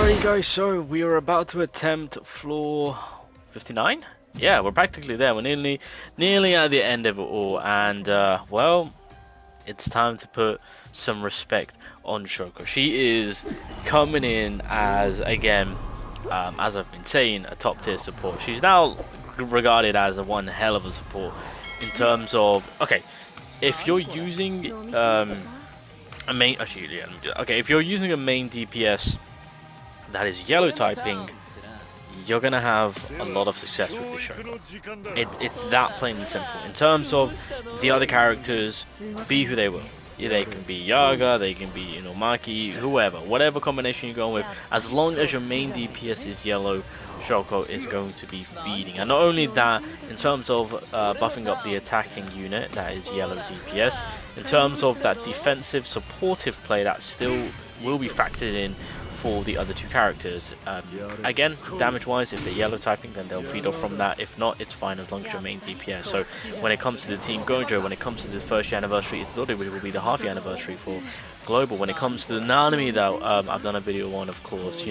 Alright guys, so we are about to attempt floor 59? Yeah, we're practically there. We're nearly at the end of it all, and well, it's time to put some respect on Shoko. She is coming in as, again, as I've been saying, a top tier support. She's now regarded as a one hell of a support in terms of, okay, if you're using a main, actually, yeah, okay, if you're using a main DPS that is yellow typing, you're gonna have a lot of success with this Shoko. It's that plain and simple. In terms of the other characters, be who they will. Yeah, they can be Yaga, they can be Maki, whoever, whatever combination you're going with. As long as your main DPS is yellow, Shoko is going to be feeding. And not only that, in terms of buffing up the attacking unit, that is yellow DPS. In terms of that defensive supportive play, that still will be factored in for the other two characters. Again, damage wise, if they're yellow typing, then they'll feed off from that. If not, it's fine as long as your main DPS. So when it comes to the Team Gojo, when it comes to the first year anniversary, it's thought it will be the half year anniversary for Global. When it comes to the Nanami though, I've done a video on, of course,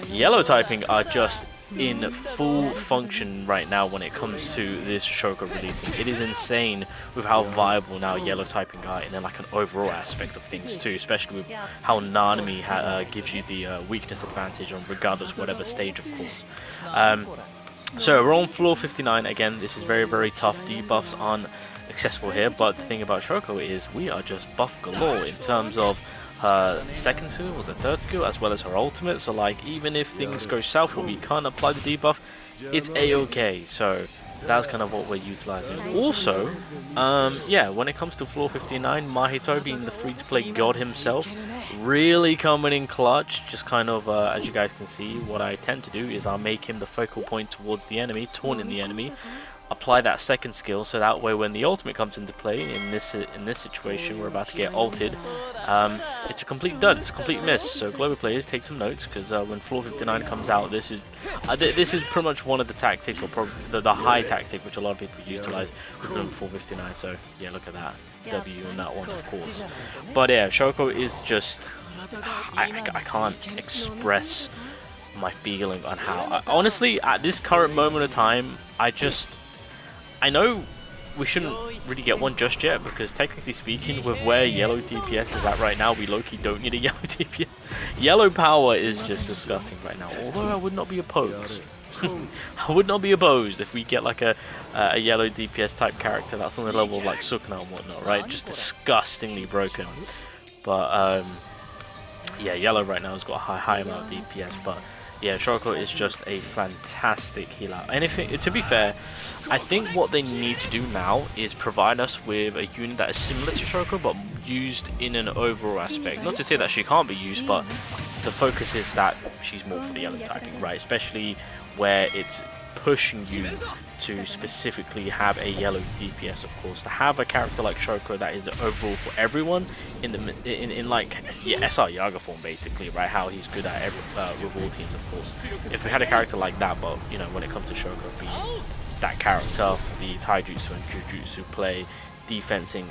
yellow typing are just in full function right now when it comes to this Shoko releasing. It is insane with how viable now yellow typing are in like an overall aspect of things too, especially with how Nanami gives you the weakness advantage on regardless whatever stage, of course. So we're on floor 59 again. This is very, very tough. Debuffs aren't accessible here, but the thing about Shoko is we are just buff galore in terms of her second skill, was a third skill, as well as her ultimate. So like, even if things go south where we can't apply the debuff, it's a-okay. So that's kind of what we're utilizing. Also, yeah, when it comes to floor 59, Mahito being the free-to-play god himself, really coming in clutch. Just kind of, as you guys can see, what I tend to do is I'll make him the focal point towards the enemy, taunting the enemy, apply that second skill, so that way when the ultimate comes into play, in this situation we're about to get ulted, it's a complete dud, it's a complete miss. So global players, take some notes, because when floor 59 comes out, this is pretty much one of the tactics, or probably the high tactic which a lot of people utilize within floor 59. So yeah, look at that W on that one, of course. But yeah, Shoko is just, I can't express my feeling on how, honestly, at this current moment of time, I know we shouldn't really get one just yet, because technically speaking, with where yellow DPS is at right now, we low-key don't need a yellow DPS. Yellow power is just disgusting right now, although I would not be opposed. I would not be opposed if we get like a yellow DPS type character that's on the level of like Sukuna and whatnot, right? Just disgustingly broken. But yeah, yellow right now has got a high amount of DPS, but yeah, Shoko is just a fantastic healer. And to be fair, I think what they need to do now is provide us with a unit that is similar to Shoko, but used in an overall aspect. Not to say that she can't be used, but the focus is that she's more for the yellow typing, right? Especially where it's pushing you to specifically have a yellow DPS, of course. To have a character like Shoko that is overall for everyone in like SR Yaga form, basically, right? How he's good at with all teams, of course. If we had a character like that, but when it comes to Shoko being that character for the Taijutsu and Jujutsu play, defensing,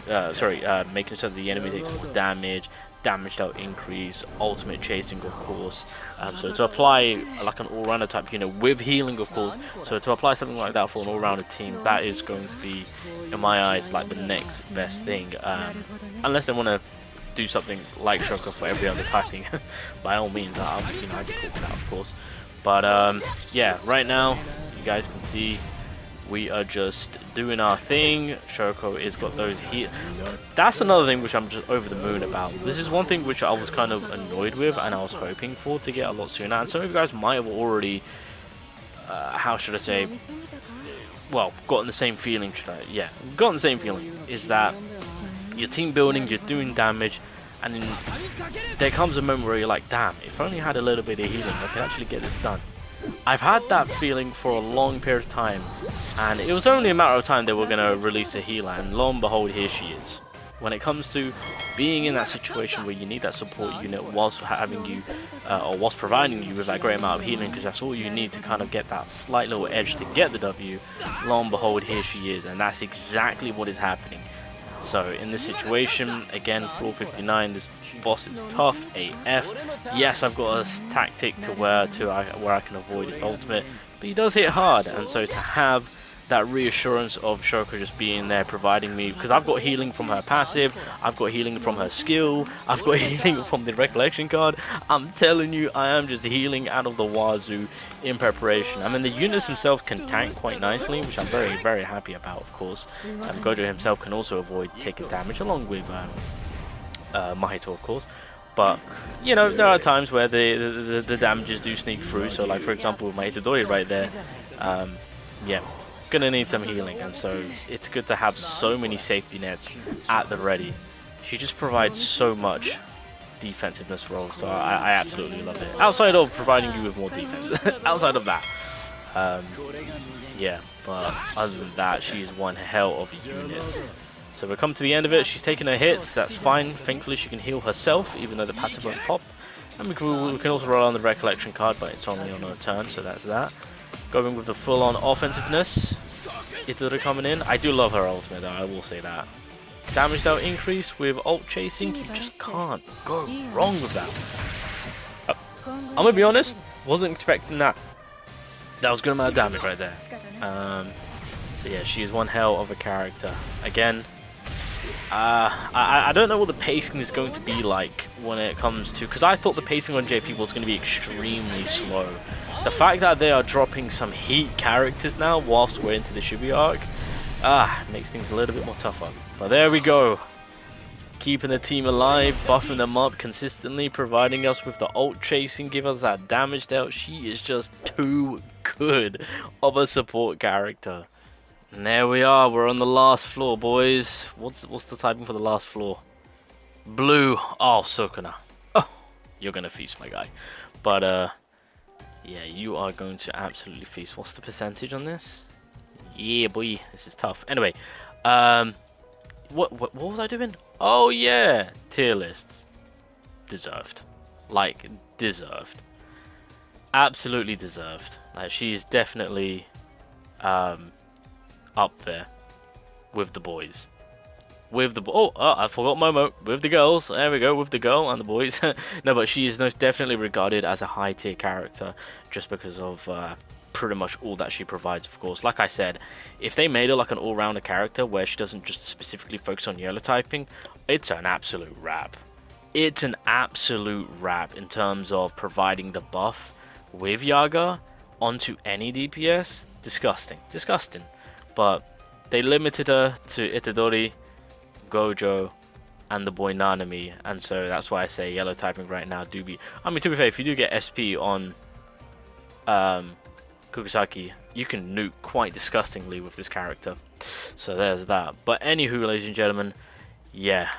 making sure that the enemy takes more damage out increase, ultimate chasing, of course. So to apply like an all-rounder type unit with healing, of course, so to apply something like that for an all-rounder team, that is going to be, in my eyes, like the next best thing. Unless they want to do something like Shoko for every other typing, by all means, I'd be cool with that, of course. But yeah, right now you guys can see we are just doing our thing. Shoko has got those heat. That's another thing which I'm just over the moon about. This is one thing which I was kind of annoyed with and I was hoping for to get a lot sooner. And some of you guys might have already, how should I say, well, gotten the same feeling, gotten the same feeling, is that you're team building, you're doing damage, and then there comes a moment where you're like, damn, if I only had a little bit of healing, I could actually get this done. I've had that feeling for a long period of time, and it was only a matter of time they were going to release a healer, and lo and behold, here she is. When it comes to being in that situation where you need that support unit whilst having you, or whilst providing you with that great amount of healing, because that's all you need to kind of get that slight little edge to get the W, lo and behold, here she is, and that's exactly what is happening. So in this situation, again, floor 59, this boss is tough AF. Yes, I've got a tactic to where I can avoid his ultimate, but he does hit hard, and so to have that reassurance of Shoko just being there providing me, because I've got healing from her passive, I've got healing from her skill, I've got healing from the recollection card. I'm telling you, I am just healing out of the wazoo in preparation. I mean, the units himself can tank quite nicely, which I'm very, very happy about, of course. Gojo himself can also avoid taking damage, along with Mahito, of course. But, you know, there are times where the damages do sneak through. So, like, for example, with my Itadori right there, yeah, gonna need some healing. And so, it's good to have so many safety nets at the ready. She just provides so much defensiveness role. So, I absolutely love it. Outside of providing you with more defense. Outside of that. Yeah, but other than that, she's one hell of a unit. So we'll come to the end of it. She's taking her hits. That's fine. Thankfully, she can heal herself, even though the passive won't pop. And we can also roll on the recollection card, but it's only on her turn, so that's that. Going with the full-on offensiveness. Itadori coming in. I do love her ultimate, though. I will say that. Damage dealt increase with ult chasing. You just can't go wrong with that. I'm gonna be honest. Wasn't expecting that. That was good amount of damage right there. Yeah, she is one hell of a character. Again. I don't know what the pacing is going to be like when it comes to, because I thought the pacing on JP was going to be extremely slow. The fact that they are dropping some heat characters now whilst we're into the Shibuya arc, makes things a little bit more tougher. But there we go, keeping the team alive, buffing them up consistently, providing us with the ult chasing, give us that damage dealt. She is just too good of a support character. And there we are, we're on the last floor, boys. What's the typing for the last floor? Blue. Oh, Sukuna. Oh, you're gonna feast, my guy. But yeah, you are going to absolutely feast. What's the percentage on this? Yeah, boy, this is tough. Anyway, what was I doing? Oh yeah, tier list. Deserved. Like, deserved. Absolutely deserved. Like, she's definitely up there with the boys. With the I forgot Momo. With the girls. There we go, with the girl and the boys. No, but she is most definitely regarded as a high tier character just because of pretty much all that she provides, of course. Like I said, if they made her like an all-rounder character where she doesn't just specifically focus on yellow typing, it's an absolute wrap. It's an absolute wrap in terms of providing the buff with Yaga onto any DPS. Disgusting. Disgusting. But they limited her to Itadori, Gojo, and the boy Nanami, and so that's why I say yellow typing right now do be. I mean, to be fair, if you do get SP on Kukusaki, you can nuke quite disgustingly with this character. So there's that. But anywho, ladies and gentlemen, yeah,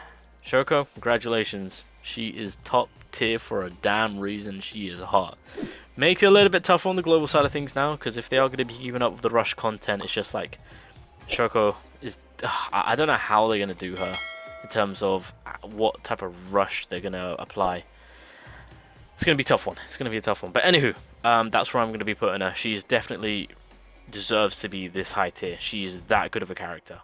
Shoko, congratulations. She is top tier for a damn reason. She is hot. Makes it a little bit tougher on the global side of things now, because if they are going to be keeping up with the rush content, it's just like Shoko is. I don't know how they're going to do her in terms of what type of rush they're going to apply. It's going to be a tough one. It's going to be a tough one. But anywho, that's where I'm going to be putting her. She definitely deserves to be this high tier. She is that good of a character.